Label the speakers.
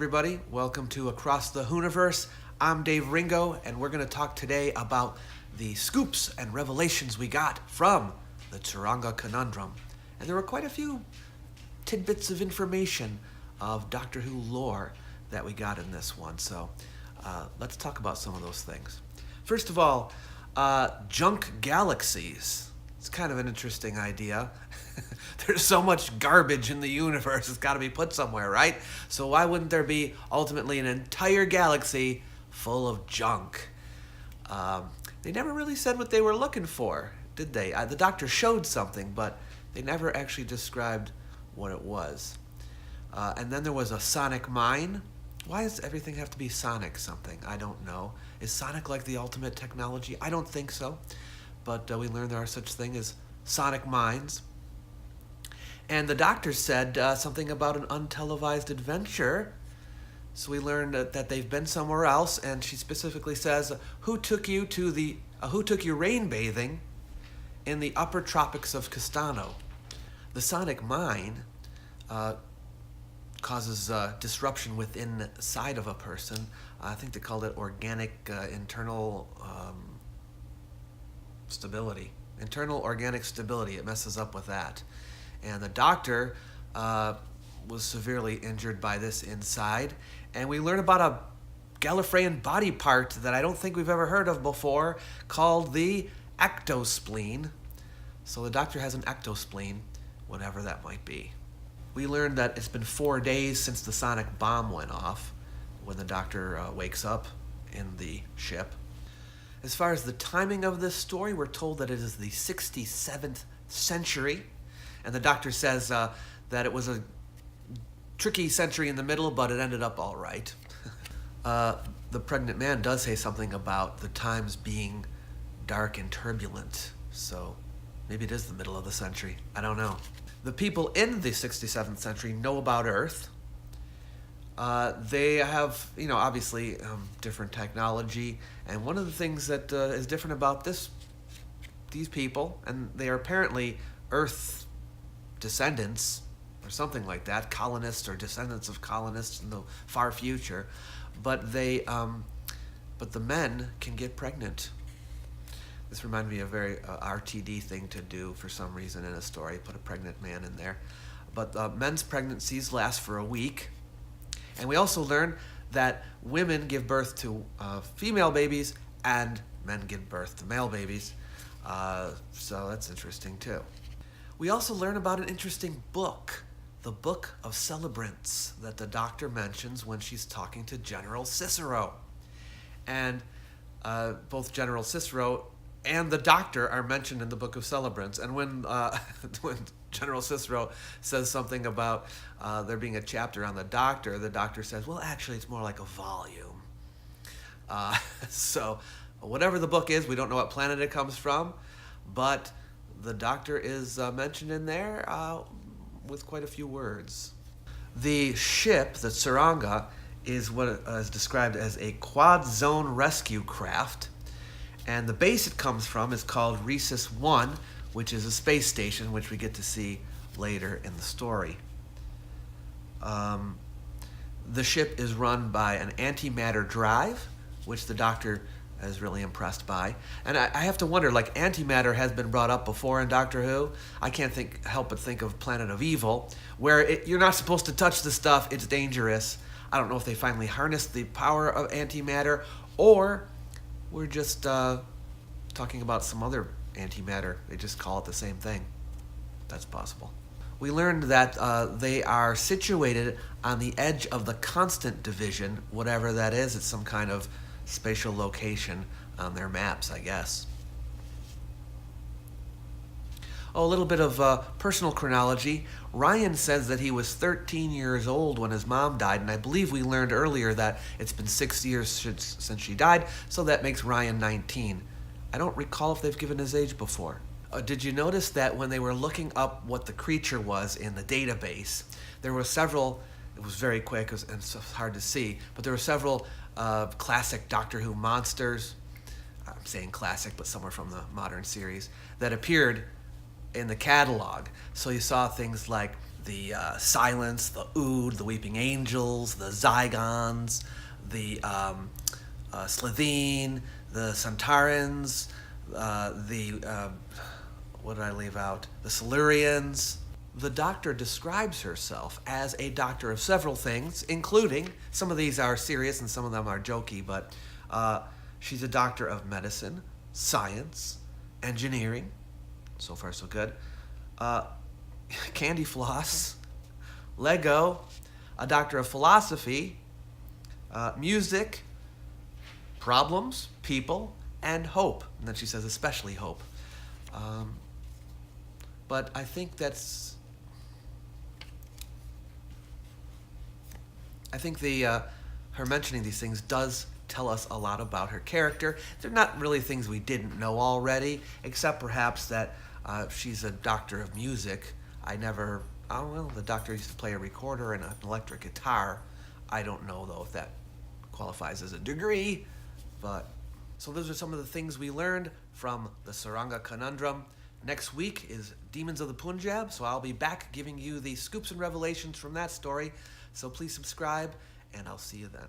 Speaker 1: everybody. Welcome to Across the Hooniverse. I'm Dave Ringo, and we're going to talk today about the scoops and revelations we got from the Tsuranga Conundrum. And there were quite a few tidbits of information of Doctor Who lore that we got in this one. So let's talk about some of those things. First of all, junk galaxies. It's kind of an interesting idea. There's so much garbage in the universe, it's got to be put somewhere, right? So why wouldn't there be ultimately an entire galaxy full of junk? They never really said what they were looking for, did they? The Doctor showed something, but they never actually described what it was. And then there was a sonic mine. Why does everything have to be sonic something? I don't know. Is sonic like the ultimate technology? I don't think so. But we learned there are such things as sonic mines. And the Doctor said something about an untelevised adventure. So we learned that they've been somewhere else, and she specifically says, who took you rain bathing in the upper tropics of Castano? The sonic mine causes disruption within side of a person. I think they called it organic internal stability. Internal organic stability. It messes up with that. And the Doctor was severely injured by this inside. And we learn about a Gallifreyan body part that I don't think we've ever heard of before, called the ectospleen. So the Doctor has an ectospleen, whatever that might be. We learned that it's been 4 days since the sonic bomb went off, when the Doctor wakes up in the ship. As far as the timing of this story, we're told that it is the 67th century. And the Doctor says that it was a tricky century in the middle, but it ended up all right. The pregnant man does say something about the times being dark and turbulent. So maybe it is the middle of the century. I don't know. The people in the 67th century know about Earth. They have, obviously different technology. And one of the things that is different about these people, and they are apparently Earth descendants or something like that, colonists or descendants of colonists in the far future, but the men can get pregnant. This reminded me of a very RTD thing to do for some reason in a story, put a pregnant man in there. But men's pregnancies last for a week. And we also learn that women give birth to female babies and men give birth to male babies. So that's interesting too. We also learn about an interesting book, the Book of Celebrants, that the Doctor mentions when she's talking to General Cicero. And both General Cicero and the Doctor are mentioned in the Book of Celebrants. And when General Cicero says something about there being a chapter on the Doctor says, well, actually, it's more like a volume. So whatever the book is, we don't know what planet it comes from, but the Doctor is mentioned in there with quite a few words. The ship, the Tsuranga, is what is described as a quad-zone rescue craft. And the base it comes from is called Rhesus 1, which is a space station, which we get to see later in the story. The ship is run by an antimatter drive, which the Doctor is really impressed by. And I have to wonder, like, antimatter has been brought up before in Doctor Who. I can't help but think of Planet of Evil, where you're not supposed to touch the stuff, it's dangerous. I don't know if they finally harnessed the power of antimatter, or we're just talking about some other antimatter. They just call it the same thing. That's possible. We learned that they are situated on the edge of the constant division, whatever that is. It's some kind of spatial location on their maps, I guess. Oh, a little bit of personal chronology. Ryan says that he was 13 years old when his mom died, and I believe we learned earlier that it's been 6 years since she died, so that makes Ryan 19. I don't recall if they've given his age before. Did you notice that when they were looking up what the creature was in the database, there were several, it was very quick and it's hard to see, but there were several classic Doctor Who monsters, I'm saying classic, but some are from the modern series, that appeared in the catalog. So you saw things like the Silence, the Ood, the Weeping Angels, the Zygons, the Slitheen, the Centaurans, what did I leave out? The Silurians. The Doctor describes herself as a doctor of several things, including, some of these are serious and some of them are jokey, but she's a doctor of medicine, science, engineering, so far so good, candy floss, Lego, a doctor of philosophy, music, problems, people, and hope. And then she says especially hope. But I think her mentioning these things does tell us a lot about her character. They're not really things we didn't know already, except perhaps that she's a doctor of music. The Doctor used to play a recorder and an electric guitar. I don't know, though, if that qualifies as a degree. So those are some of the things we learned from the Tsuranga Conundrum. Next week is Demons of the Punjab, so I'll be back giving you the scoops and revelations from that story. So please subscribe, and I'll see you then.